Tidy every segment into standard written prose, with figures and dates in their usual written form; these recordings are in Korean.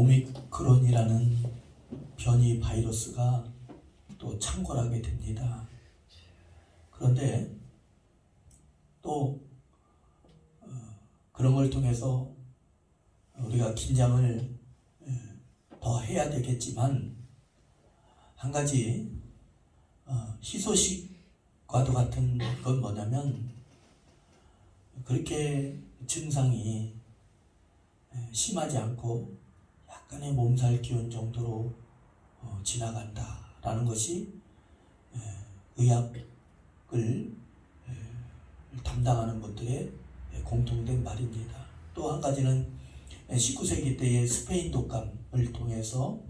오미크론이라는 변이 바이러스가 또 창궐하게 됩니다. 그런데 또 그런 걸 통해서 우리가 긴장을 더 해야 되겠지만, 한 가지 희소식과도 같은 건 뭐냐면, 그렇게 증상이 심하지 않고 약간의 몸살 기운 정도로 지나간다라는 것이 의학을 담당하는 분들의 공통된 말입니다. 또 한 가지는 19세기 때의 스페인 독감을 통해서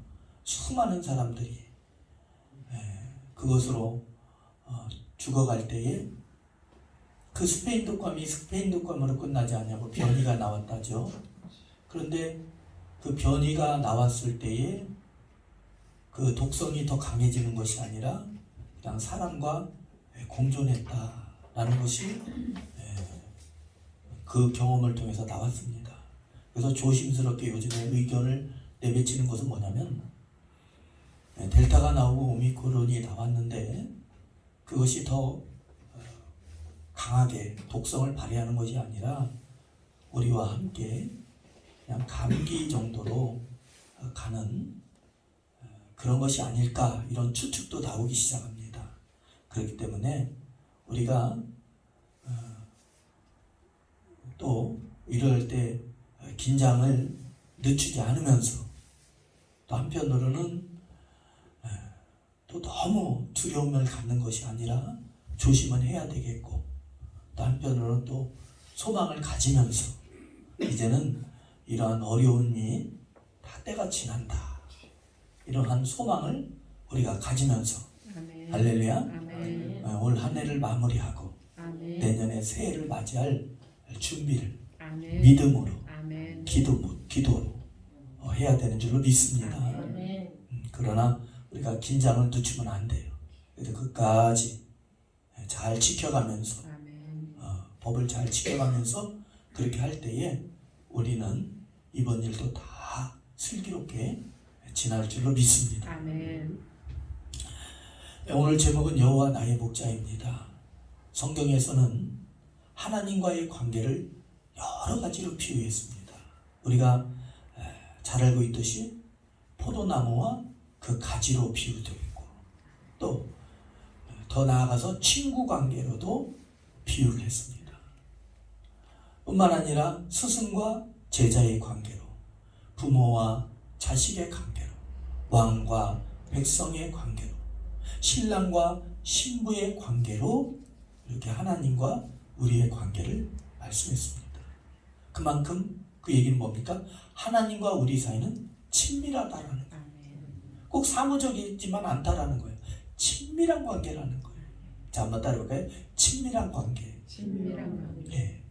수많은 사람들이 그것으로 죽어갈 때에 그 스페인 독감이 스페인 독감으로 끝나지 않냐고 변이가 나왔다죠. 그런데 그 변이가 나왔을 때에 그 독성이 더 강해지는 것이 아니라 그냥 사람과 공존했다라는 것이 그 경험을 통해서 나왔습니다. 그래서 조심스럽게 요즘에 의견을 내비치는 것은 뭐냐면, 델타가 나오고 오미크론이 나왔는데 그것이 더 강하게 독성을 발휘하는 것이 아니라 우리와 함께 그냥 감기 정도로 가는 그런 것이 아닐까, 이런 추측도 나오기 시작합니다. 그렇기 때문에 우리가 또 이럴 때 긴장을 늦추지 않으면서, 또 한편으로는 또 너무 두려움을 갖는 것이 아니라 조심은 해야 되겠고, 또 한편으로는 또 소망을 가지면서 이제는 이러한 어려움이 다 때가 지난다, 이러한 소망을 우리가 가지면서 아멘. 할렐루야. 아멘. 올 한 해를 마무리하고 아멘. 내년에 새해를 맞이할 준비를 아멘. 믿음으로, 아멘. 기도로 해야 되는 줄로 믿습니다. 아멘. 그러나 우리가 긴장을 늦추면 안 돼요. 그래서 끝까지 잘 지켜가면서 아멘. 법을 잘 지켜가면서 그렇게 할 때에 우리는 이번 일도 다 슬기롭게 지날 줄로 믿습니다. 아멘. 오늘 제목은 여호와 나의 목자입니다. 성경에서는 하나님과의 관계를 여러 가지로 비유했습니다. 우리가 잘 알고 있듯이 포도나무와 그 가지로 비유되어 있고, 또 더 나아가서 친구 관계로도 비유를 했습니다. 뿐만 아니라 스승과 제자의 관계로, 부모와 자식의 관계로, 왕과 백성의 관계로, 신랑과 신부의 관계로, 이렇게 하나님과 우리의 관계를 말씀했습니다. 그만큼 그 얘기는 뭡니까? 하나님과 우리 사이는 친밀하다라는 거예요. 꼭 사무적이지만 않다라는 거예요. 친밀한 관계라는 거예요. 자, 한번 따라볼까요? 친밀한 관계. 친밀한 관계. 예.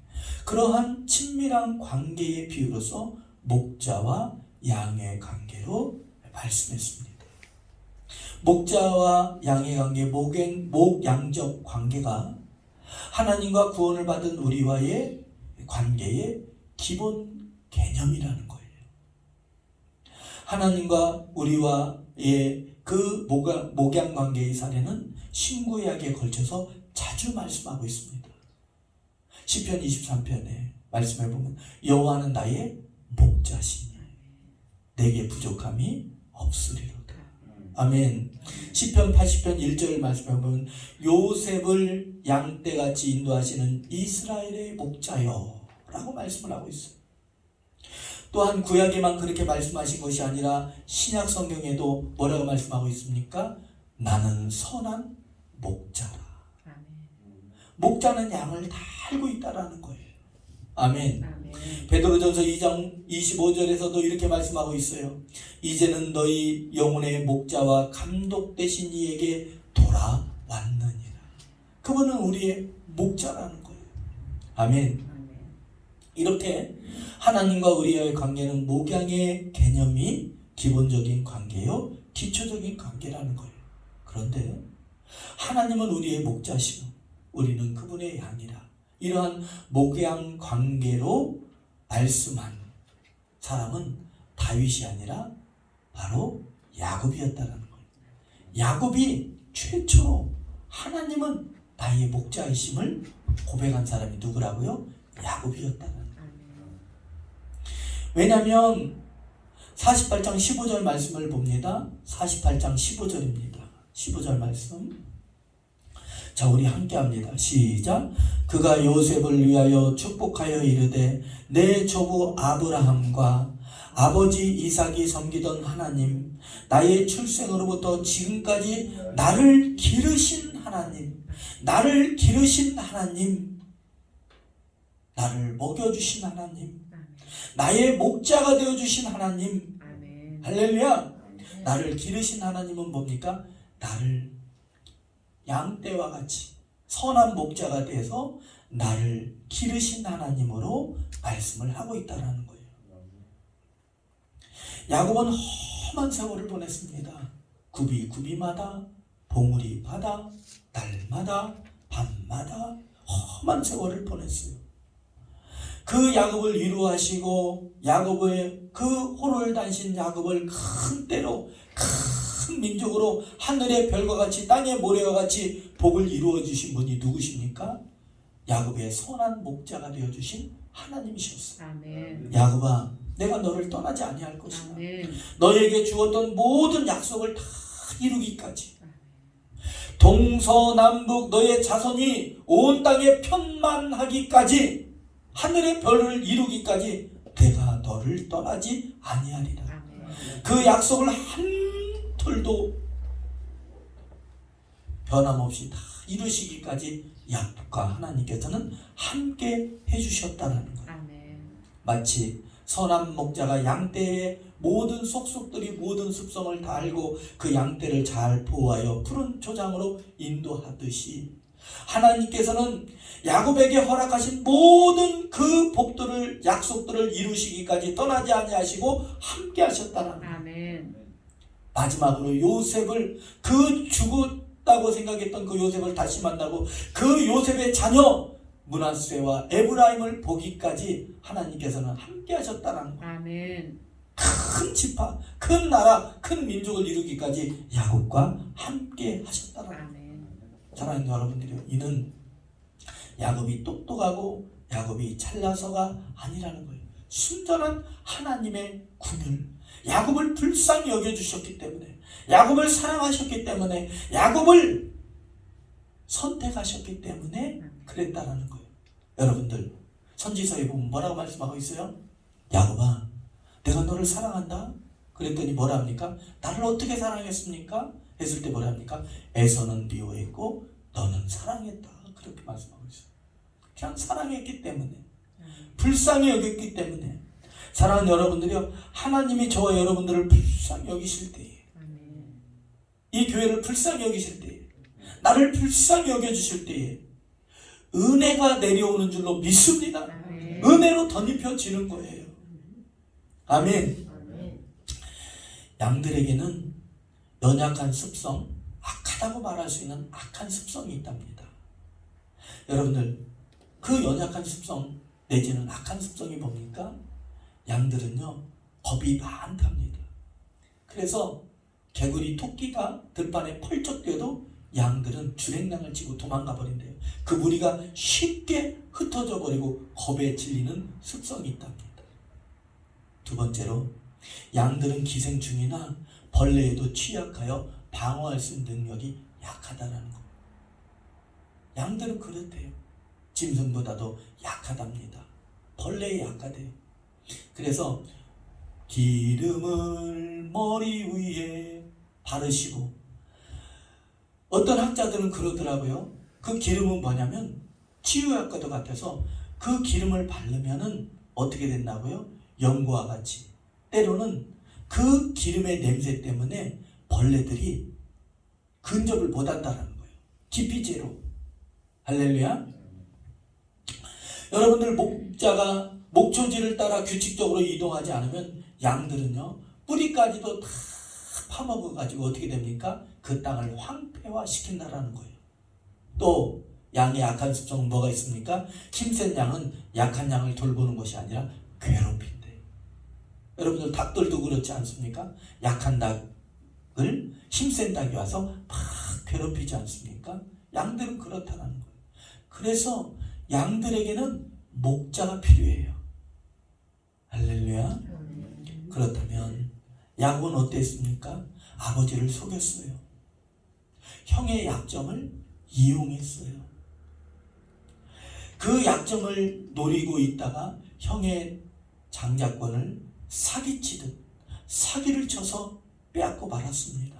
그러한 친밀한 관계의 비유로서 목자와 양의 관계로 말씀했습니다. 목자와 양의 관계, 목양적 관계가 하나님과 구원을 받은 우리와의 관계의 기본 개념이라는 거예요. 하나님과 우리와의 그 목양 관계의 사례는 신구약에 걸쳐서 자주 말씀하고 있습니다. 시편 23편에 말씀해 보면 여호와는 나의 목자시니 내게 부족함이 없으리로다. 아멘. 시편 80편 1절 말씀해 보면 요셉을 양떼같이 인도하시는 이스라엘의 목자여 라고 말씀을 하고 있어요. 또한 구약에만 그렇게 말씀하신 것이 아니라 신약 성경에도 뭐라고 말씀하고 있습니까? 나는 선한 목자라. 아멘. 목자는 양을 다 알고 있다라는 거예요. 아멘. 아멘. 베드로전서 2장 25절에서도 이렇게 말씀하고 있어요. 이제는 너희 영혼의 목자와 감독 되신 이에게 돌아왔느니라. 그분은 우리의 목자라는 거예요. 아멘. 이렇게 하나님과 우리의 관계는 목양의 개념이 기본적인 관계요, 기초적인 관계라는 거예요. 그런데 하나님은 우리의 목자시고 우리는 그분의 양이라. 이러한 목양 관계로 말씀한 사람은 다윗이 아니라 바로 야곱이었다는 거예요. 야곱이 최초로 하나님은 나의 목자이심을 고백한 사람이 누구라고요? 야곱이었다는 거예요. 왜냐하면 48장 15절 말씀을 봅니다. 48장 15절입니다. 15절 말씀. 자, 우리 함께 합니다. 시작. 그가 요셉을 위하여 축복하여 이르되 내 조부 아브라함과 아버지 이삭이 섬기던 하나님, 나의 출생으로부터 지금까지 나를 기르신 하나님, 나를 기르신 하나님, 나를 먹여주신 하나님, 나의 목자가 되어주신 하나님, 할렐루야. 나를 기르신 하나님은 뭡니까? 나를 양떼와 같이 선한 목자가 돼서 나를 기르신 하나님으로 말씀을 하고 있다는 거예요. 야곱은 험한 세월을 보냈습니다. 구비마다, 봉우리 바다, 날마다, 밤마다 험한 세월을 보냈어요. 그 야곱을 위로하시고 야곱의 그 호를 단신 야곱을 큰 때로 큰 민족으로 하늘의 별과 같이 땅의 모래와 같이 복을 이루어 주신 분이 누구십니까? 야곱의 선한 목자가 되어 주신 하나님이셨어요. 아멘. 야곱아, 내가 너를 떠나지 아니할 것이다. 아멘. 너에게 주었던 모든 약속을 다 이루기까지, 동서남북 너의 자손이 온 땅에 편만하기까지, 하늘의 별을 이루기까지 내가 너를 떠나지 아니하리라. 아멘. 그 약속을 한 털도 변함없이 다 이루시기까지 야곱과 하나님께서는 함께 해주셨다는 거예요. 아멘. 마치 선한 목자가 양떼의 모든 속속들이 모든 습성을 다 알고 그 양떼를 잘 보호하여 푸른 초장으로 인도하듯이, 하나님께서는 야곱에게 허락하신 모든 그 복들을, 약속들을 이루시기까지 떠나지 아니하시고 함께 하셨다는 거예요. 아멘. 마지막으로 요셉을, 그 죽었다고 생각했던 그 요셉을 다시 만나고 그 요셉의 자녀 므낫세와 에브라임을 보기까지 하나님께서는 함께 하셨다는 거예요. 아멘. 큰 지파, 큰 나라, 큰 민족을 이루기까지 야곱과 함께 하셨다는 거예요. 아멘. 사랑하는 여러분들이요, 이는 야곱이 똑똑하고 야곱이 잘나서가 아니라는 거예요. 순전한 하나님의 궁율, 야곱을 불쌍히 여겨주셨기 때문에, 야곱을 사랑하셨기 때문에, 야곱을 선택하셨기 때문에 그랬다라는 거예요. 여러분들, 선지서에 보면 뭐라고 말씀하고 있어요? 야곱아, 내가 너를 사랑한다. 그랬더니 뭐라 합니까? 나를 어떻게 사랑했습니까? 했을 때 뭐라 합니까? 에서는 미워했고 너는 사랑했다. 그렇게 말씀하고 있어요. 그냥 사랑했기 때문에, 불쌍히 여겼기 때문에. 사랑하는 여러분들이요, 하나님이 저와 여러분들을 불쌍히 여기실 때에, 이 교회를 불쌍히 여기실 때에, 나를 불쌍히 여겨주실 때에 은혜가 내려오는 줄로 믿습니다. 아멘. 은혜로 덧입혀지는 거예요. 아멘. 아멘. 양들에게는 연약한 습성, 악하다고 말할 수 있는 악한 습성이 있답니다. 여러분들, 그 연약한 습성 내지는 악한 습성이 뭡니까? 양들은요, 겁이 많답니다. 그래서 개구리, 토끼가 들판에 펄쩍 뛰어도 양들은 주랭랑을 치고 도망가 버린대요. 그 무리가 쉽게 흩어져 버리고 겁에 질리는 습성이 있답니다. 두 번째로, 양들은 기생충이나 벌레에도 취약하여 방어할 수 있는 능력이 약하다는 거. 양들은 그렇대요. 짐승보다도 약하답니다. 벌레에 약하대요. 그래서 기름을 머리 위에 바르시고, 어떤 학자들은 그러더라고요. 그 기름은 뭐냐면 치유효과도 같아서 그 기름을 바르면은 어떻게 된다고요? 연고와 같이, 때로는 그 기름의 냄새 때문에 벌레들이 근접을 못한다는 거예요. 기피제로. 할렐루야. 여러분들, 목자가 목초지를 따라 규칙적으로 이동하지 않으면 양들은요, 뿌리까지도 다 파먹어가지고 어떻게 됩니까? 그 땅을 황폐화시킨다라는 거예요. 또 양의 약한 습성은 뭐가 있습니까? 힘센 양은 약한 양을 돌보는 것이 아니라 괴롭힌대요. 여러분들 닭들도 그렇지 않습니까? 약한 닭을 힘센 닭이 와서 막 괴롭히지 않습니까? 양들은 그렇다는 거예요. 그래서 양들에게는 목자가 필요해요. 할렐루야. 그렇다면 야곱은 어땠습니까? 아버지를 속였어요. 형의 약점을 이용했어요. 그 약점을 노리고 있다가 형의 장자권을 사기치듯 사기를 쳐서 빼앗고 말았습니다.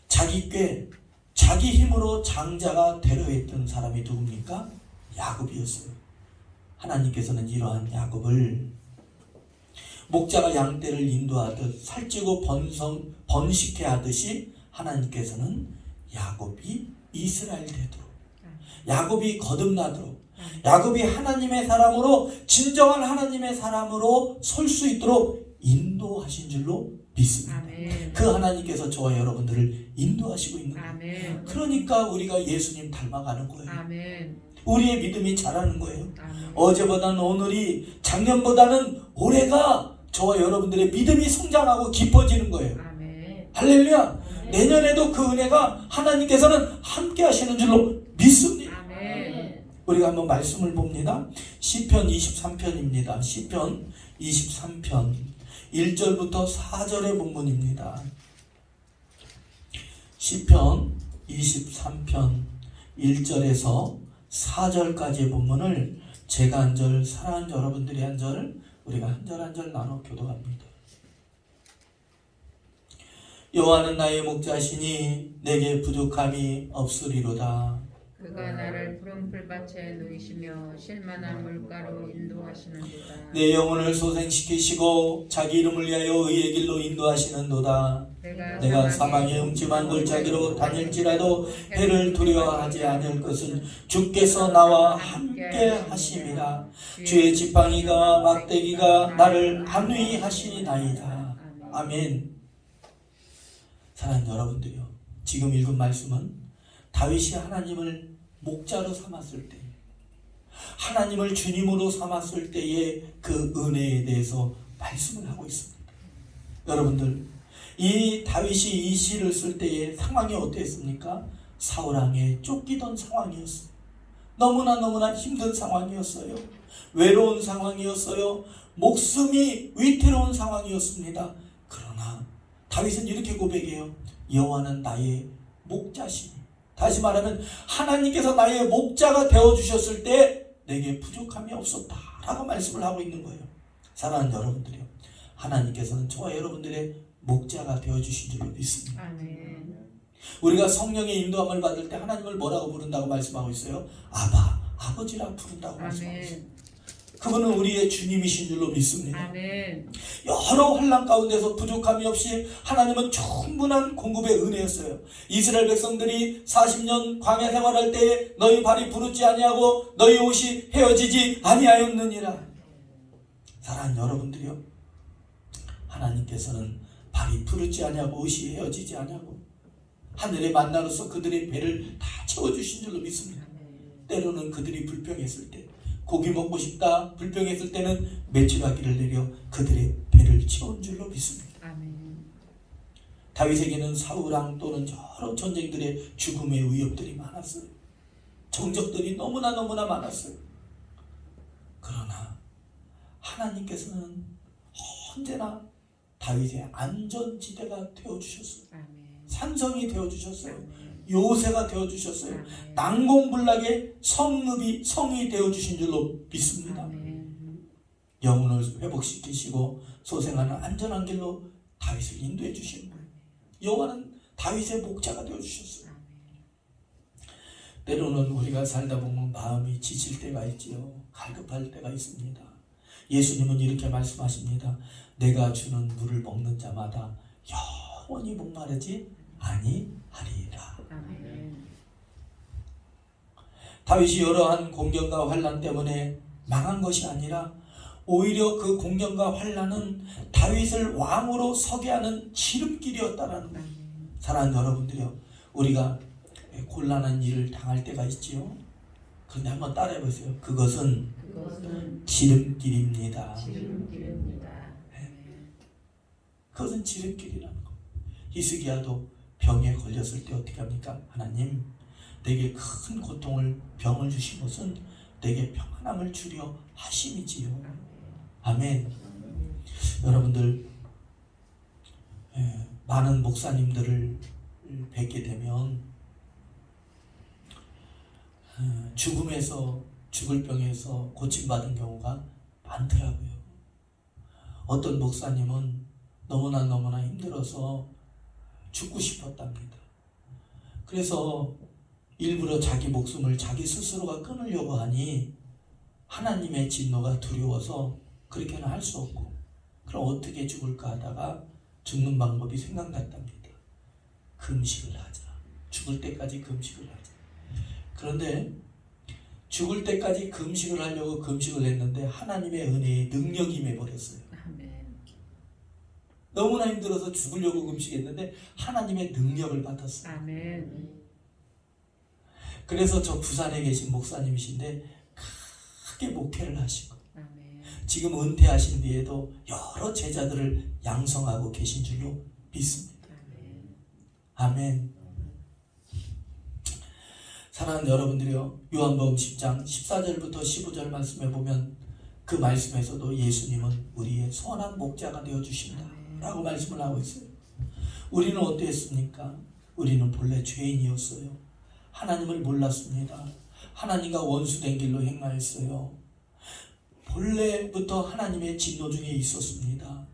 자기 꾀, 자기 힘으로 장자가 되려 했던 사람이 누굽니까? 야곱이었어요. 하나님께서는 이러한 야곱을 목자가 양떼를 인도하듯 살찌고 번식해 하듯이 하나님께서는 야곱이 이스라엘 되도록, 야곱이 거듭나도록, 야곱이 하나님의 사람으로, 진정한 하나님의 사람으로 설 수 있도록 인도하신 줄로 믿습니다. 아멘. 그 하나님께서 저와 여러분들을 인도하시고 있는 거예요. 아멘. 그러니까 우리가 예수님 닮아가는 거예요. 아멘. 우리의 믿음이 자라는 거예요. 아멘. 어제보다는 오늘이, 작년보다는 올해가 저와 여러분들의 믿음이 성장하고 깊어지는 거예요. 아멘. 할렐루야. 내년에도 그 은혜가 하나님께서는 함께 하시는 줄로 믿습니다. 아멘. 우리가 한번 말씀을 봅니다. 시편 23편입니다. 시편 23편 1절부터 4절의 본문입니다. 시편 23편 1절에서 4절까지의 본문을 제가 한 절, 사랑하는 여러분들이 한 절, 우리가 한 절 한 절 나눠 교도합니다. 여호와는 나의 목자시니 내게 부족함이 없으리로다. 그가 나를 푸른 풀밭에 누이시며 쉴만한 물가로 인도하시는도다. 내 영혼을 소생시키시고 자기 이름을 위하여 의의 길로 인도하시는도다. 내가 사망의 음침한 골짜기로 다닐지라도 해를 두려워하지 않을 것은 주께서 나와 함께 하심이라. 주의 지팡이가 막대기가 나를 안위하시나이다. 아멘. 사랑하는 여러분들이요, 지금 읽은 말씀은 다윗이 하나님을 목자로 삼았을 때, 하나님을 주님으로 삼았을 때의 그 은혜에 대해서 말씀을 하고 있습니다. 여러분들, 이 다윗이 이 시를 쓸 때의 상황이 어땠습니까? 사울왕에 쫓기던 상황이었어요. 너무나 힘든 상황이었어요. 외로운 상황이었어요. 목숨이 위태로운 상황이었습니다. 그러나 다윗은 이렇게 고백해요. 여호와는 나의 목자시니, 다시 말하면 하나님께서 나의 목자가 되어주셨을 때 내게 부족함이 없었다라고 말씀을 하고 있는 거예요. 사랑하는 여러분들이요, 하나님께서는 저와 여러분들의 목자가 되어주신 줄로 믿습니다. 아멘. 우리가 성령의 인도함을 받을 때 하나님을 뭐라고 부른다고 말씀하고 있어요? 아바, 아버지라 부른다고 말씀하고 있어요. 아멘. 그분은 우리의 주님이신 줄로 믿습니다. 아멘. 여러 환난 가운데서 부족함이 없이 하나님은 충분한 공급의 은혜였어요. 이스라엘 백성들이 40년 광야 생활할 때에 너희 발이 부르지 아니하고 너희 옷이 헤어지지 아니하였느니라. 사랑하는 여러분들이요, 하나님께서는 발이 부르지 아니하고 옷이 헤어지지 아니하고 하늘의 만나로서 그들의 배를 다 채워주신 줄로 믿습니다. 때로는 그들이 불평했을 때, 고기 먹고 싶다 불평했을 때는 메추라기를 내려 그들의 배를 채운 줄로 믿습니다. 아멘. 다윗에게는 사울왕 또는 여러 전쟁들의 죽음의 위협들이 많았어요. 정적들이 너무나 많았어요. 그러나 하나님께서는 언제나 다윗의 안전지대가 되어주셨어요. 아멘. 산성이 되어주셨어요. 아멘. 요새가 되어주셨어요. 아멘. 난공불락의 성이 되어주신 줄로 믿습니다. 아멘. 영혼을 회복시키시고 소생하는 안전한 길로 다윗을 인도해 주시는 거예요. 여호와는 다윗의 목자가 되어주셨어요. 때로는 우리가 살다 보면 마음이 지칠 때가 있지요. 갈급할 때가 있습니다. 예수님은 이렇게 말씀하십니다. 내가 주는 물을 먹는 자마다 영원히 목마르지 아니하리라. 아멘. 다윗이 여러한 공경과 환난 때문에 망한 것이 아니라 오히려 그 공경과 환난은 다윗을 왕으로 서게 하는 지름길이었다라는 거예요. 사랑하는 여러분들이요, 우리가 곤란한 일을 당할 때가 있지요. 그런데 한번 따라해 보세요. 그것은 그것은 지름길입니다. 지름길입니다. 그것은 지름길이라는 거. 히스기야도 병에 걸렸을 때 어떻게 합니까? 하나님, 내게 큰 고통을 병을 주신 것은 내게 평안함을 주려 하심이지요. 아멘. 여러분들, 많은 목사님들을 뵙게 되면 죽음에서, 죽을 병에서 고침받은 경우가 많더라고요. 어떤 목사님은 너무나 힘들어서 죽고 싶었답니다. 그래서 일부러 자기 목숨을 자기 스스로가 끊으려고 하니 하나님의 진노가 두려워서 그렇게는 할 수 없고, 그럼 어떻게 죽을까 하다가 죽는 방법이 생각났답니다. 금식을 하자. 죽을 때까지 금식을 하자. 그런데 죽을 때까지 금식을 하려고 금식을 했는데 하나님의 은혜에 능력이 임해버렸어요. 너무나 힘들어서 죽으려고 금식했는데 하나님의 능력을 받았어요. 아멘. 그래서 저 부산에 계신 목사님이신데 크게 목회를 하시고 아멘. 지금 은퇴하신 뒤에도 여러 제자들을 양성하고 계신 줄로 믿습니다. 아멘. 사랑하는 여러분들이요, 요한복음 10장 14절부터 15절 말씀에 보면 그 말씀에서도 예수님은 우리의 선한 목자가 되어주신다 라고 말씀을 하고 있어요. 우리는 어땠습니까? 우리는 본래 죄인이었어요. 하나님을 몰랐습니다. 하나님과 원수된 길로 행하였어요. 본래부터 하나님의 진노 중에 있었습니다.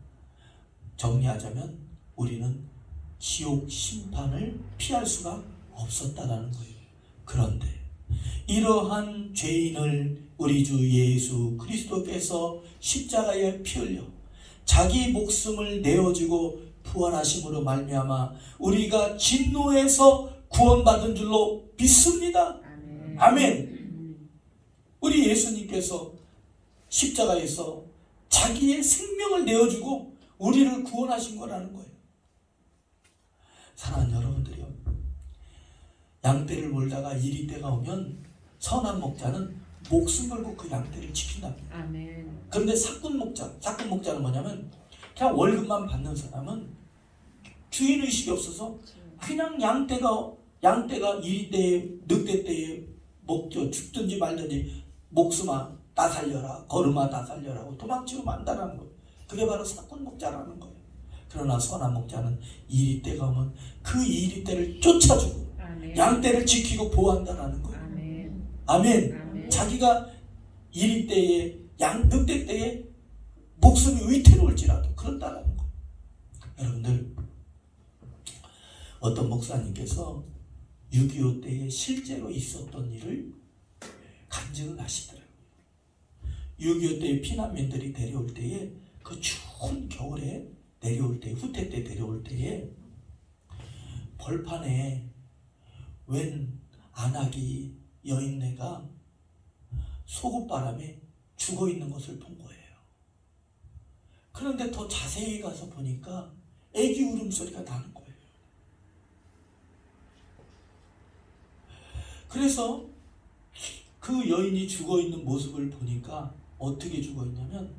정리하자면 우리는 지옥 심판을 피할 수가 없었다라는 거예요. 그런데 이러한 죄인을 우리 주 예수 그리스도께서 십자가에 피 흘려 자기 목숨을 내어주고 부활하심으로 말미암아 우리가 진노에서 구원받은 줄로 믿습니다. 아멘. 우리 예수님께서 십자가에서 자기의 생명을 내어주고 우리를 구원하신 거라는 거예요. 사랑하는 여러분들이요, 양떼를 몰다가 이리 때가 오면 선한 목자는 목숨 걸고 그 양떼를 지킨답니다. 아멘. 그런데 사꾼 목자는 뭐냐면 그냥 월급만 받는 사람은 주인의식이 없어서 그냥 양떼가 이리 때에 늑대 때에 죽든지 말든지 목숨아 나 살려라, 걸음아 나 살려라고 도망치고 만다라는 거예요. 그게 바로 사꾼 목자라는 거예요. 그러나 선한 목자는 이리 때가 오면 그 이리 때를 쫓아주고 아멘. 양떼를 지키고 보호한다라는 거예요. 아멘. 아멘. 아멘. 자기가 이리 때에 늑대 때에 목숨이 위태로울지라도 그런다라는 거예요. 여러분들, 어떤 목사님께서 6.25 때에 실제로 있었던 일을 간증을 하시더라고요. 6.25 때에 피난민들이 내려올 때에 그 추운 겨울에 내려올 때, 후퇴 때 내려올 때에 벌판에 웬 안아기 여인네가 소금바람에 죽어 있는 것을 본 거예요. 그런데 더 자세히 가서 보니까 애기 울음소리가 나는 거예요. 그래서 그 여인이 죽어 있는 모습을 보니까 어떻게 죽어 있냐면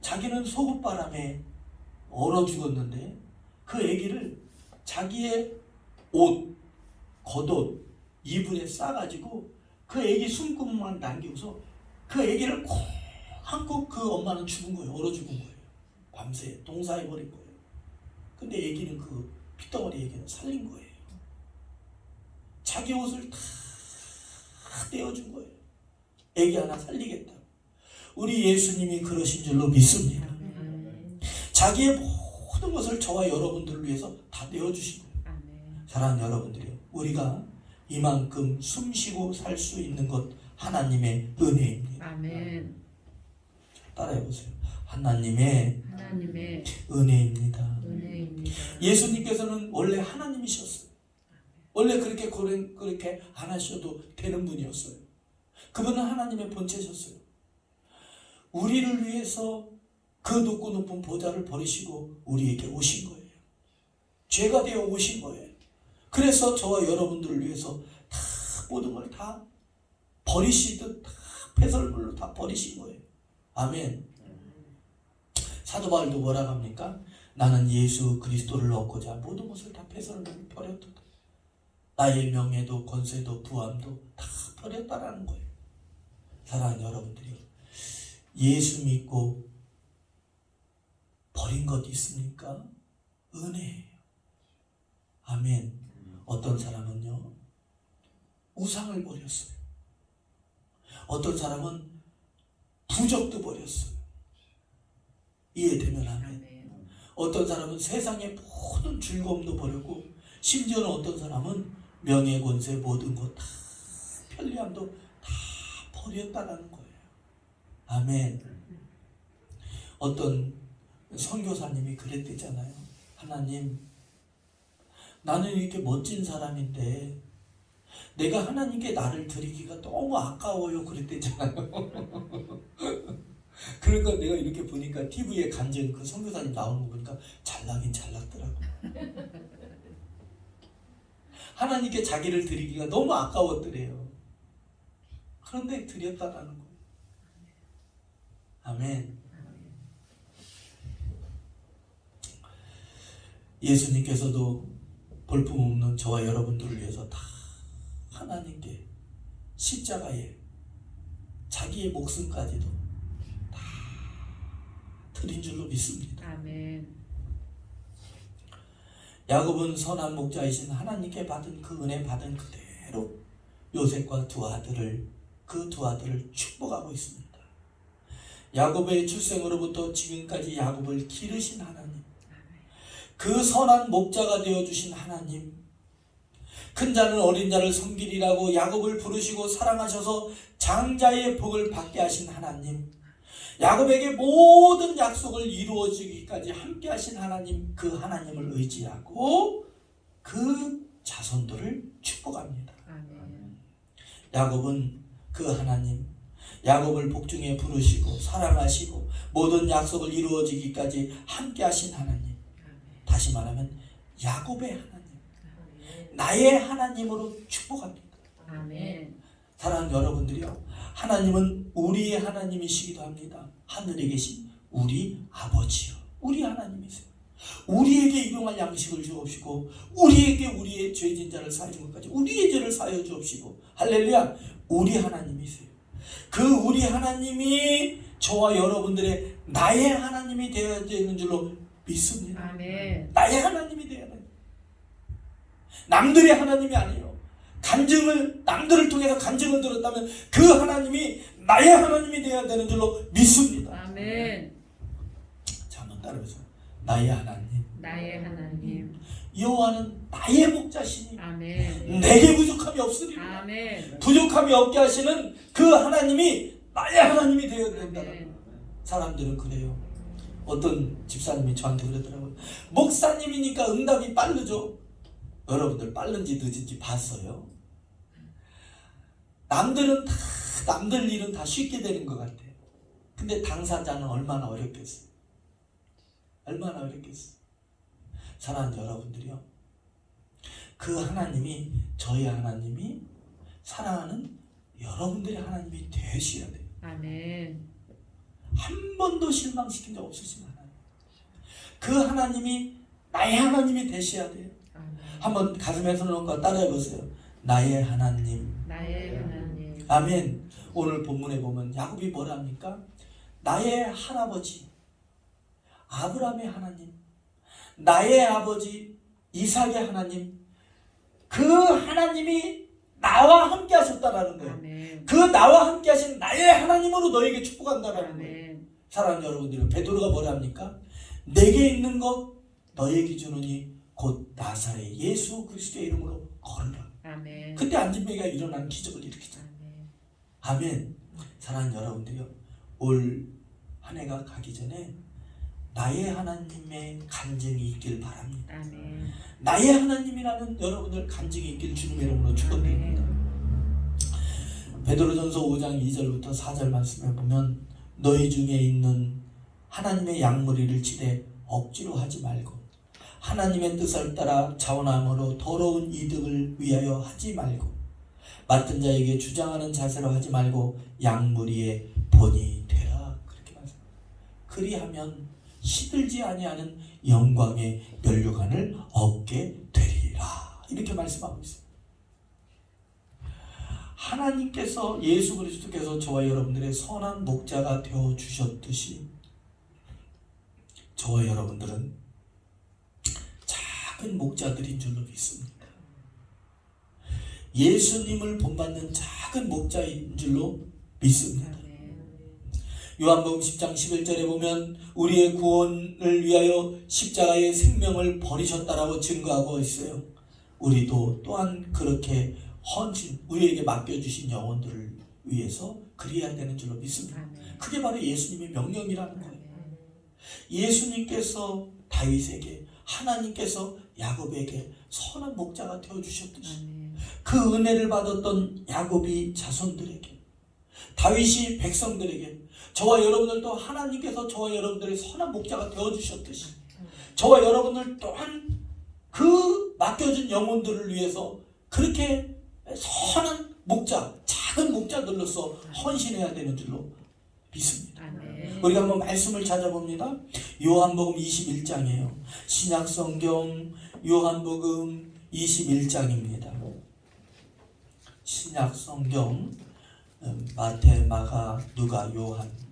자기는 소금바람에 얼어 죽었는데 그 아기를 자기의 옷, 겉옷, 이불에 싸가지고 그 아기 숨구멍만 남기고서 그 아기를 콕 안고 그 엄마는 죽은 거예요. 얼어 죽은 거예요. 밤새 동사해버린 거예요. 근데 아기는 그 핏덩어리 아기는 살린 거예요. 자기 옷을 다 떼어준 거예요. 아기 하나 살리겠다. 우리 예수님이 그러신 줄로 믿습니다. 자기의 모든 것을 저와 여러분들을 위해서 다 떼어주신 거예요. 사랑하는 여러분들이요, 우리가 이만큼 숨쉬고 살 수 있는 것 하나님의 은혜입니다. 아멘. 따라해보세요. 하나님의 은혜입니다. 은혜입니다. 예수님께서는 원래 하나님이셨어요. 원래 그렇게 안 하셔도 되는 분이었어요. 그분은 하나님의 본체셨어요. 우리를 위해서 그 높고 보좌를 버리시고 우리에게 오신 거예요. 죄가 되어 오신 거예요. 그래서 저와 여러분들을 위해서 다 모든 걸 다 버리시듯 다 배설물로 다 버리신 거예요. 아멘. 사도 바울도 뭐라고 합니까? 나는 예수 그리스도를 얻고자 모든 것을 다 배설을 버렸다. 나의 명예도 권세도 부함도 다 버렸다라는 거예요. 사랑하는 여러분들이요, 예수 믿고 버린 것 있습니까? 은혜예요. 아멘. 어떤 사람은요, 우상을 버렸어요. 어떤 사람은 부적도 버렸어요. 이해되면 아멘. 아멘. 어떤 사람은 세상의 모든 즐거움도 버렸고, 심지어는 어떤 사람은 명예, 권세, 모든 것 다, 편리함도 다 버렸다라는 거예요. 아멘. 어떤 선교사님이 그랬대잖아요. 하나님, 나는 이렇게 멋진 사람인데 내가 하나님께 나를 드리기가 너무 아까워요. 그랬대잖아요. 그러니까 내가 이렇게 보니까 TV에 간증 그 선교사님 나오는 거 보니까 잘나긴 잘났더라고. 하나님께 자기를 드리기가 너무 아까웠더래요. 그런데 드렸다라는 거예요. 아멘. 예수님께서도 볼품없는 저와 여러분들을 위해서 다 하나님께 십자가에 자기의 목숨까지도 다 드린 줄로 믿습니다. 아멘. 야곱은 선한 목자이신 하나님께 받은 그 은혜 받은 그대로 요셉과 그 두 아들을 축복하고 있습니다. 야곱의 출생으로부터 지금까지 야곱을 기르신 하나님, 그 선한 목자가 되어주신 하나님, 큰 자는 어린 자를 섬기리라고 야곱을 부르시고 사랑하셔서 장자의 복을 받게 하신 하나님, 야곱에게 모든 약속을 이루어주기까지 함께 하신 하나님, 그 하나님을 의지하고 그 자손들을 축복합니다. 아멘. 야곱은 그 하나님, 야곱을 복중에 부르시고 사랑하시고 모든 약속을 이루어지기까지 함께 하신 하나님, 다시 말하면 야곱의 하나님, 나의 하나님으로 축복합니다. 아멘. 사랑하는 여러분들이요, 하나님은 우리의 하나님이시기도 합니다. 하늘에 계신 우리 아버지요, 우리 하나님이세요. 우리에게 일용할 양식을 주옵시고 우리에게 우리의 죄진 자를 사하는 것까지 우리의 죄를 사하여 주옵시고, 할렐루야, 우리 하나님이세요. 그 우리 하나님이 저와 여러분들의 나의 하나님이 되어야 되는 줄로 믿습니다. 아멘. 나의 하나님이 되어야 돼요. 남들의 하나님이 아니에요. 남들을 통해서 간증을 들었다면 그 하나님이 나의 하나님이 되어야 되는 줄로 믿습니다. 아멘. 자, 한번 따라해보세요. 나의 하나님, 나의 하나님. 여호와는 나의 목자시니 아멘. 내게 부족함이 없으리라. 아멘. 부족함이 없게 하시는 그 하나님이 나의 하나님이 되어야 된다. 아멘. 사람들은 그래요. 어떤 집사님이 저한테 그러더라고요. 목사님이니까 응답이 빠르죠. 여러분들 빠른지 늦은지 봤어요? 남들은 다, 남들 일은 다 쉽게 되는 것 같아요. 근데 당사자는 얼마나 어렵겠어요. 얼마나 어렵겠어요. 사랑하는 여러분들이요, 그 하나님이, 저희 하나님이 사랑하는 여러분들의 하나님이 되셔야 돼요. 아멘. 한 번도 실망시킨 적 없으신 하나님, 그 하나님이 나의 하나님이 되셔야 돼요. 아멘. 한번 가슴에 손을 얹고 따라해보세요. 나의 하나님. 나의 하나님. 아멘. 오늘 본문에 보면 야곱이 뭐라 합니까? 나의 할아버지 아브라함의 하나님, 나의 아버지 이삭의 하나님, 그 하나님이 나와 함께 하셨다라는 거예요. 아멘. 그 나와 함께 하신 나의 하나님으로 너에게 축복한다라는 거예요. 아멘. 사랑하는 여러분들, 베드로가 뭐라 합니까? 내게 있는 것 너에게 주느니 곧 나사렛 예수 그리스도의 이름으로 걸으라. 아멘. 그때 안진뱅이가 일어난 기적을 일으키죠. 아멘. 아멘. 사랑하는 여러분들이요, 올 한 해가 가기 전에 나의 하나님의 간증이 있길 바랍니다. 아멘. 나의 하나님이라는 여러분들 간증이 있길 주님의 이름으로 축원드립니다. 베드로전서 5장 2절부터 4절 말씀에 보면, 너희 중에 있는 하나님의 양무리를 치되 억지로 하지 말고 하나님의 뜻을 따라 자원함으로 더러운 이득을 위하여 하지 말고 맡은 자에게 주장하는 자세로 하지 말고 양무리의 본이 되라. 그렇게 말씀합니다. 그리하면 시들지 아니하는 영광의 면류관을 얻게 되리라. 이렇게 말씀하고 있어요. 하나님께서 예수 그리스도께서 저와 여러분들의 선한 목자가 되어 주셨듯이 저와 여러분들은 작은 목자들인 줄로 믿습니다. 예수님을 본받는 작은 목자인 줄로 믿습니다. 요한복음 10장 11절에 보면 우리의 구원을 위하여 십자가의 생명을 버리셨다라고 증거하고 있어요. 우리도 또한 그렇게 헌신, 우리에게 맡겨주신 영혼들을 위해서 그리해야 되는 줄로 믿습니다. 그게 바로 예수님의 명령이라는 거예요. 예수님께서 다윗에게, 하나님께서 야곱에게 선한 목자가 되어주셨듯이 그 은혜를 받았던 야곱이 자손들에게, 다윗이 백성들에게, 저와 여러분들도 하나님께서 저와 여러분들의 선한 목자가 되어주셨듯이 저와 여러분들 또한 그 맡겨준 영혼들을 위해서 그렇게 선한 목자, 작은 목자들로서 헌신해야 되는 줄로 믿습니다. 우리가 한번 말씀을 찾아봅니다. 요한복음 21장이에요. 신약성경 요한복음 21장입니다. 신약성경 마태, 마가, 누가,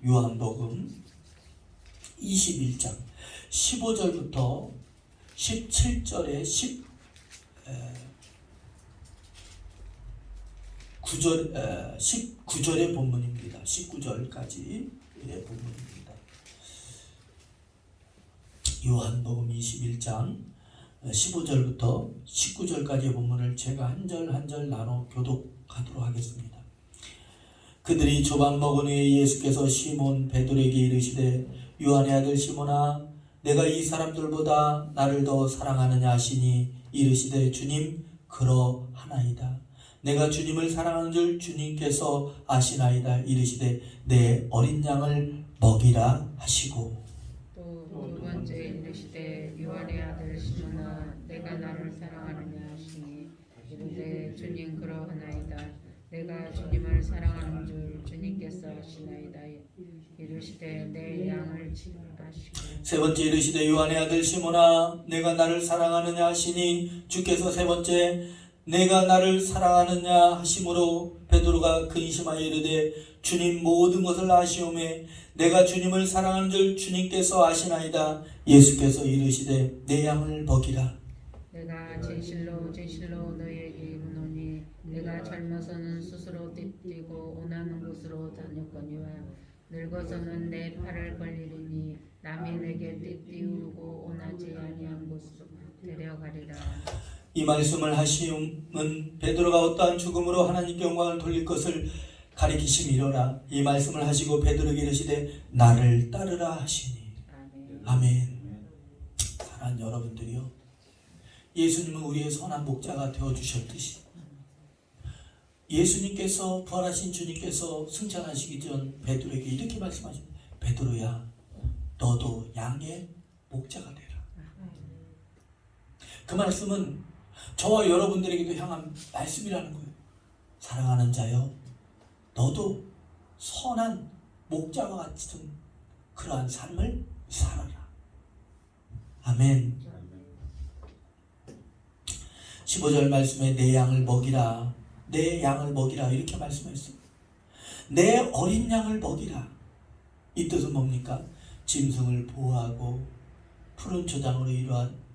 요한복음 21장 15절부터 17절에 19절의 본문입니다. 19절까지의 본문입니다. 요한복음 21장 15절부터 19절까지의 본문을 제가 한 절 한 절 나눠 교독하도록 하겠습니다. 그들이 조반 먹은 후에 예수께서 시몬 베드로에게 이르시되 요한의 아들 시몬아 내가 이 사람들보다 나를 더 사랑하느냐 하시니 이르시되 주님 그러하나이다. 내가 주님을 사랑하는 줄 주님께서 아시나이다. 이르시되 내 어린 양을 먹이라 하시고 또 두 번째 이르시되 요한의 아들 시몬아 내가 나를 사랑하느냐 하시니 이르되 주님 그러하나이다. 내가 주님을 사랑하는 줄 주님께서 아시나이다. 이르시되 내 양을 치라 하시고 세 번째 이르시되 요한의 아들 시몬아 내가 나를 사랑하느냐 하시니 주께서 세 번째 내가 나를 사랑하느냐 하심으로 베드로가 근심하여 이르되 주님 모든 것을 아시오매 내가 주님을 사랑하는 줄 주님께서 아시나이다. 예수께서 이르시되 내 양을 먹이라. 내가 진실로 진실로 너희에게 이르노니 내가 젊어서는 스스로 띠뛰고 원하는 곳으로 다녔거니와 늙어서는 내 팔을 벌리리니 남이 내게 띠띠우고 원하지 아니한 곳으로 데려가리라. 이 말씀을 하시면 베드로가 어떠한 죽음으로 하나님께 영광을 돌릴 것을 가리키심이로라. 이 말씀을 하시고 베드로에게 이르시되 나를 따르라 하시니. 아멘. 사랑하는 여러분들이요, 예수님은 우리의 선한 목자가 되어주셨듯이 예수님께서 부활하신 주님께서 승천하시기 전 베드로에게 이렇게 말씀하십니다. 베드로야 너도 양의 목자가 되라. 그 말씀은 저와 여러분들에게도 향한 말씀이라는 거예요. 사랑하는 자여 너도 선한 목자와 같은 그러한 삶을 살아라. 아멘. 15절 말씀에 내 양을 먹이라, 내 양을 먹이라 이렇게 말씀했어요. 내 어린 양을 먹이라. 이 뜻은 뭡니까? 짐승을 보호하고 푸른 초장으로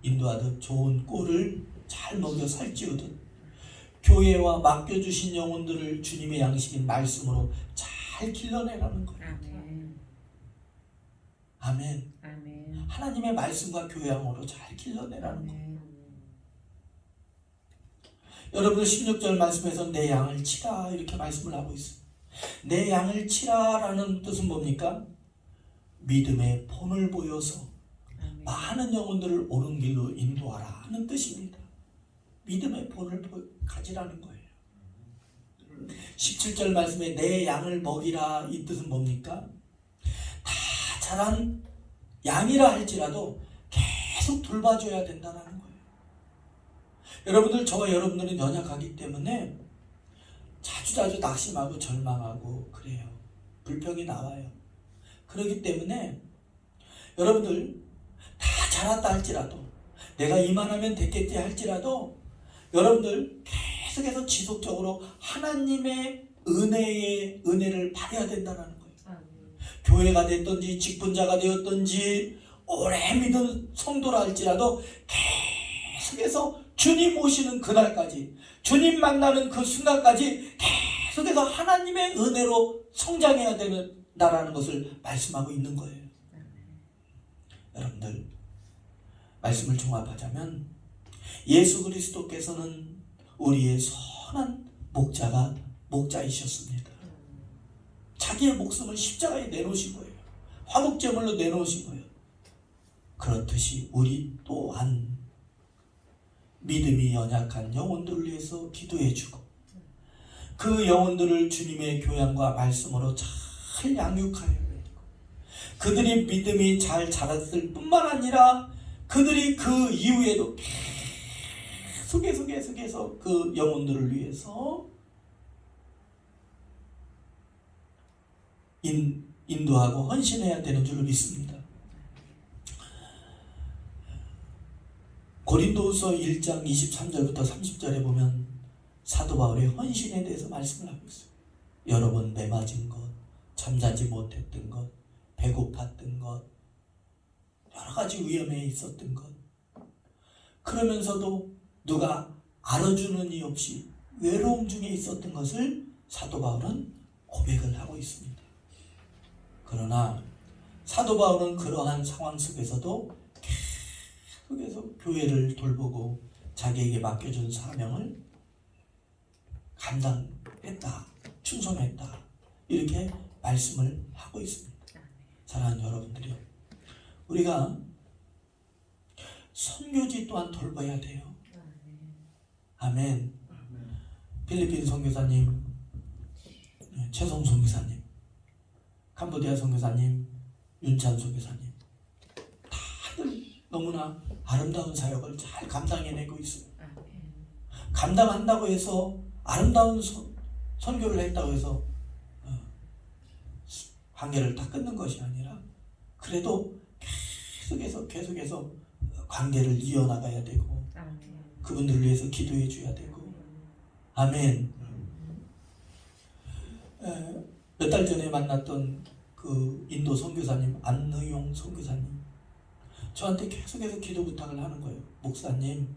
인도하듯 좋은 꼴을 잘 먹여 살찌우듯 교회와 맡겨주신 영혼들을 주님의 양식인 말씀으로 잘 길러내라는 거예요. 아멘. 아멘. 아멘. 하나님의 말씀과 교양으로 잘 길러내라는 거예요. 여러분들 16절 말씀에서 내 양을 치라 이렇게 말씀을 하고 있어요. 내 양을 치라라는 뜻은 뭡니까? 믿음의 본을 보여서 아멘. 많은 영혼들을 옳은 길로 인도하라 하는 뜻입니다. 믿음의 본을 가지라는 거예요. 17절 말씀에 내 양을 먹이라 이 뜻은 뭡니까? 다 자란 양이라 할지라도 계속 돌봐줘야 된다는 거예요. 여러분들, 저와 여러분들은 연약하기 때문에 자주자주 낙심하고 절망하고 그래요. 불평이 나와요. 그렇기 때문에 여러분들 다 자랐다 할지라도 내가 이만하면 됐겠지 할지라도 여러분들 계속해서 지속적으로 하나님의 은혜를 받아야 된다는 거예요. 교회가 됐든지 직분자가 되었든지 오래 믿은 성도라 할지라도 계속해서 주님 오시는 그날까지, 주님 만나는 그 순간까지 계속해서 하나님의 은혜로 성장해야 된다라는 것을 말씀하고 있는 거예요. 여러분들 말씀을 종합하자면 예수 그리스도께서는 우리의 선한 목자이셨습니다. 자기의 목숨을 십자가에 내놓으신 거예요. 화목제물로 내놓으신 거예요. 그렇듯이 우리 또한 믿음이 연약한 영혼들을 위해서 기도해주고 그 영혼들을 주님의 교양과 말씀으로 잘 양육하여야 되고 그들이 믿음이 잘 자랐을 뿐만 아니라 그들이 그 이후에도 계속해서 그 영혼들을 위해서 인도하고 헌신해야 되는 줄로 믿습니다. 고린도후서 1장 23절부터 30절에 보면 사도 바울의 헌신에 대해서 말씀을 하고 있어요. 여러 번 매맞은 것, 잠자지 못했던 것, 배고팠던 것, 여러 가지 위험에 있었던 것, 그러면서도 누가 알아주는 이 없이 외로움 중에 있었던 것을 사도 바울은 고백을 하고 있습니다. 그러나 사도 바울은 그러한 상황 속에서도 계속해서 교회를 돌보고 자기에게 맡겨준 사명을 감당했다, 충성했다, 이렇게 말씀을 하고 있습니다. 사랑하는 여러분들이요, 우리가 선교지 또한 돌봐야 돼요. 아멘. 필리핀 선교사님, 최성 선교사님, 캄보디아 선교사님, 윤찬 선교사님, 다들 너무나 아름다운 사역을 잘 감당해내고 있어요. 감당한다고 해서 아름다운 선교를 했다고 해서 관계를 다 끊는 것이 아니라 그래도 계속해서 관계를 이어나가야 되고 그분들을 위해서 기도해 줘야 되고. 아멘. 몇 달 전에 만났던 그 인도 선교사님, 안의용 선교사님, 저한테 계속해서 기도 부탁을 하는 거예요. 목사님,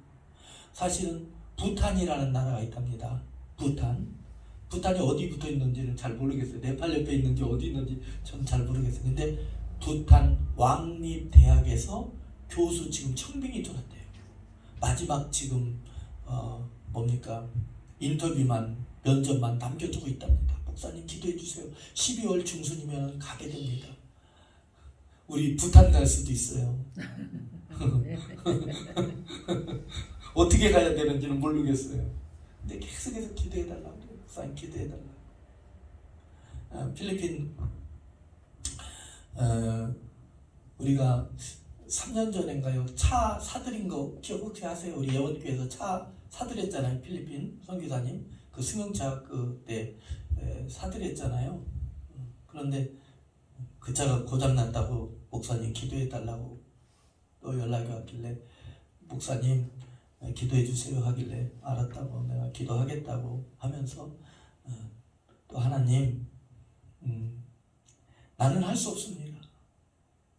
사실은 부탄이라는 나라가 있답니다. 부탄이 어디 붙어 있는지는 잘 모르겠어요. 네팔 옆에 있는지 어디 있는지 저는 잘 모르겠어요. 근데 부탄 왕립대학에서 교수 지금 청빙이 들어왔대요. 마지막 지금 면접만 남겨두고 있답니다. 목사님 기도해 주세요. 12월 중순이면 가게 됩니다. 우리 부탄 갈 수도 있어요. 어떻게 가야 되는지는 모르겠어요. 근데 계속해서 기도해달라고 해요. 목사님 기도해달라고. 필리핀 우리가 3년 전인가요? 차 사드린 거 기억 혹시 하세요? 우리 예원교회에서 차 사드렸잖아요. 필리핀 선교사님 그 승용차 그때 사드렸잖아요. 그런데 그 차가 고장났다고 목사님 기도해달라고 또 연락이 왔길래 목사님 기도해 주세요 하길래 알았다고 내가 기도하겠다고 하면서 또 하나님 나는 할 수 없습니다.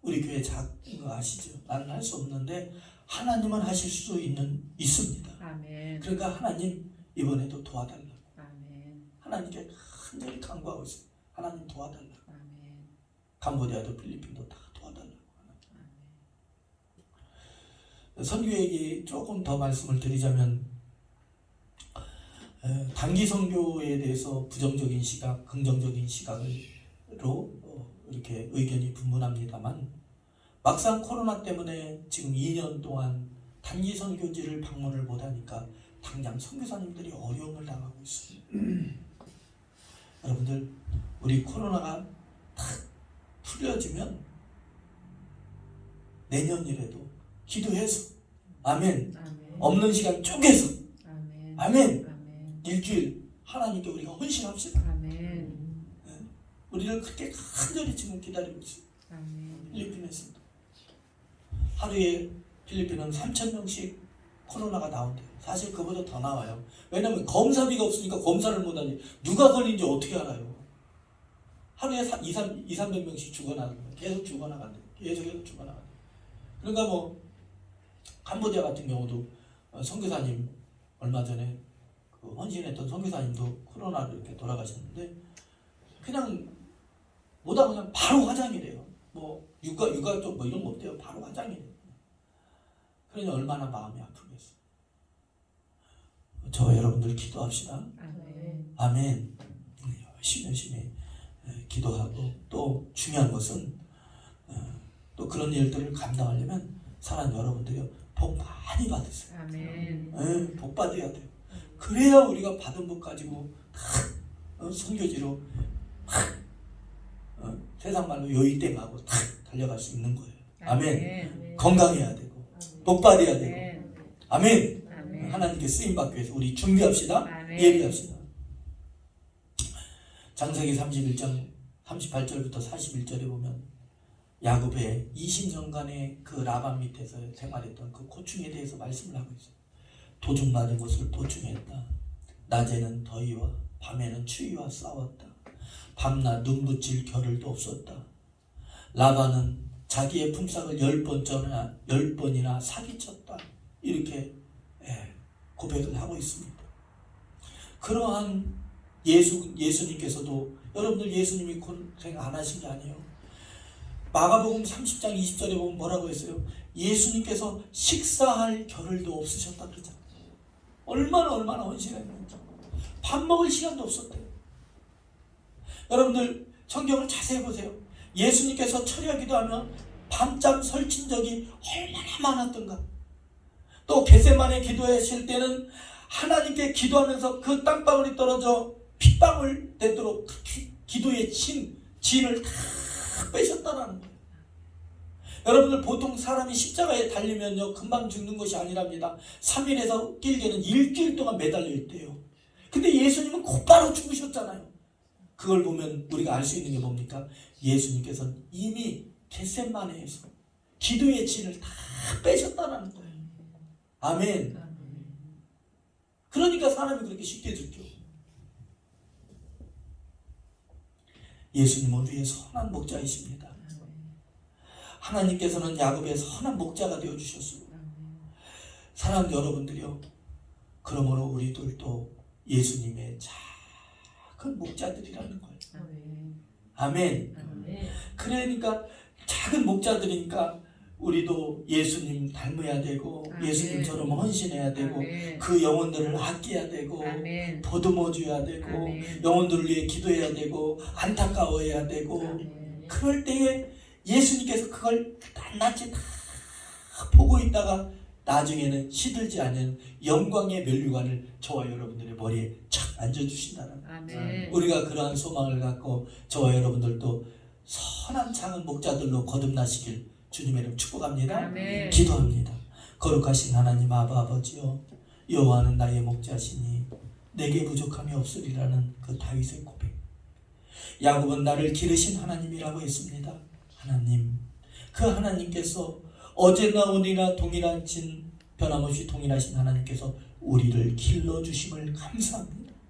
우리 교회 작은 거 아시죠? 나는 할 수 없는데 하나님은 하실 수 있습니다. 아멘. 그러니까 하나님 이번에도 도와달라고. 아멘. 하나님께 간절히 간구하고 있어요. 하나님 도와달라고. 아멘. 캄보디아도 필리핀도 다 도와달라고. 선교 얘기 조금 더 말씀을 드리자면 단기 선교에 대해서 부정적인 시각, 긍정적인 시각으로 이렇게 의견이 분분합니다만 막상 코로나 때문에 지금 2년 동안 단기 선교지를 방문을 못하니까 당장 선교사님들이 어려움을 당하고 있습니다. 여러분들 우리 코로나가 탁 풀려지면 내년이라도 기도해서 아멘. 아멘. 없는 시간 쪼개서 아멘. 아멘. 아멘. 일주일 하나님께 우리가 헌신합시다. 아멘. 우리를 그렇게 간절히 지금 기다리고 있어요. 아멘. 필리핀에서 하루에 필리핀은 3,000명씩 코로나가 나온대요. 사실 그보다 더 나와요. 왜냐면 검사비가 없으니까 검사를 못하니 누가 걸린지 어떻게 알아요? 하루에 200~300명씩 죽어나간다. 계속 죽어나간다. 계속 죽어나간다. 그러니까 뭐 캄보디아 같은 경우도 선교사님 얼마 전에 그 헌신했던 선교사님도 코로나로 이렇게 돌아가셨는데 그냥 뭐다 그냥 바로 화장이래요. 뭐 육아 좀 뭐 이런 거 없대요. 바로 화장이래요. 그러니 얼마나 마음이 아프겠어요. 저와 여러분들 기도합시다. 아멘. 아멘. 열심히 기도하고 또 중요한 것은 또 그런 일들을 감당하려면 사랑 여러분들이 복 많이 받으세요. 아멘. 복 받아야 돼요. 그래야 우리가 받은 복 가지고 선교지로 세상 말로 요이땡하고 달려갈 수 있는 거예요. 아멘. 건강해야 되고 복 받아야 되고 아멘. 아멘. 하나님께 쓰임 받기 위해서 우리 준비합시다. 아멘. 예비합시다. 창세기 31장 38절부터 41절에 보면 야곱의 20년간의 그 라반 밑에서 생활했던 그 고충에 대해서 말씀을 하고 있어요. 도둑 맞은 것을 도충했다. 낮에는 더위와 밤에는 추위와 싸웠다. 밤낮 눈붙일 겨를도 없었다. 라반은 자기의 품삯을 10번이나 사기쳤다. 이렇게 고백을 하고 있습니다. 그러한 예수님께서도 여러분들 예수님이 고생 안 하신 게 아니에요. 마가복음 30장 20절에 보면 뭐라고 했어요? 예수님께서 식사할 겨를도 없으셨다 그러잖아요. 얼마나 헌신했는지. 밥 먹을 시간도 없었대요. 여러분들 성경을 자세히 보세요. 예수님께서 철야 기도하면 밤잠 설친 적이 얼마나 많았던가. 또 겟세마네 기도하실 때는 하나님께 기도하면서 그 땀방울이 떨어져 핏방울 되도록 기도의 진을 다 빼셨다라는 거예요. 여러분들 보통 사람이 십자가에 달리면요 금방 죽는 것이 아니랍니다. 3일에서 길게는 일주일 동안 매달려 있대요. 근데 예수님은 곧바로 죽으셨잖아요. 그걸 보면 우리가 알 수 있는 게 뭡니까? 예수님께서는 이미 겟세마네에서 기도의 진을 다 빼셨다라는 거예요. 아멘. 그러니까 사람이 그렇게 쉽게 죽죠. 예수님은 우리의 선한 목자이십니다. 하나님께서는 야곱의 선한 목자가 되어주셨어요. 사랑하는 여러분들이요, 그러므로 우리들도 예수님의 작은 목자들이라는 거예요. 아멘. 그러니까 작은 목자들이니까 우리도 예수님 닮아야 되고 예수님처럼 헌신해야 되고 그 영혼들을 아껴야 되고 보듬어줘야 되고 영혼들을 위해 기도해야 되고 안타까워해야 되고 그럴 때에 예수님께서 그걸 낱낱이 다 보고 있다가 나중에는 시들지 않은 영광의 면류관을 저와 여러분들의 머리에 착 앉아주신다는 거예요. 우리가 그러한 소망을 갖고 저와 여러분들도 선한 작은 목자들로 거듭나시길 주님의 이름 축복합니다. 아멘. 기도합니다. 거룩하신 하나님 아버지여, 여호와는 나의 목자시니 내게 부족함이 없으리라는 그 다윗의 고백. 야곱은 나를 기르신 하나님이라고 했습니다. 하나님, 그 하나님께서 어제나 오늘이나 변함없이 동일하신 하나님께서 우리를 길러주심을 감사합니다.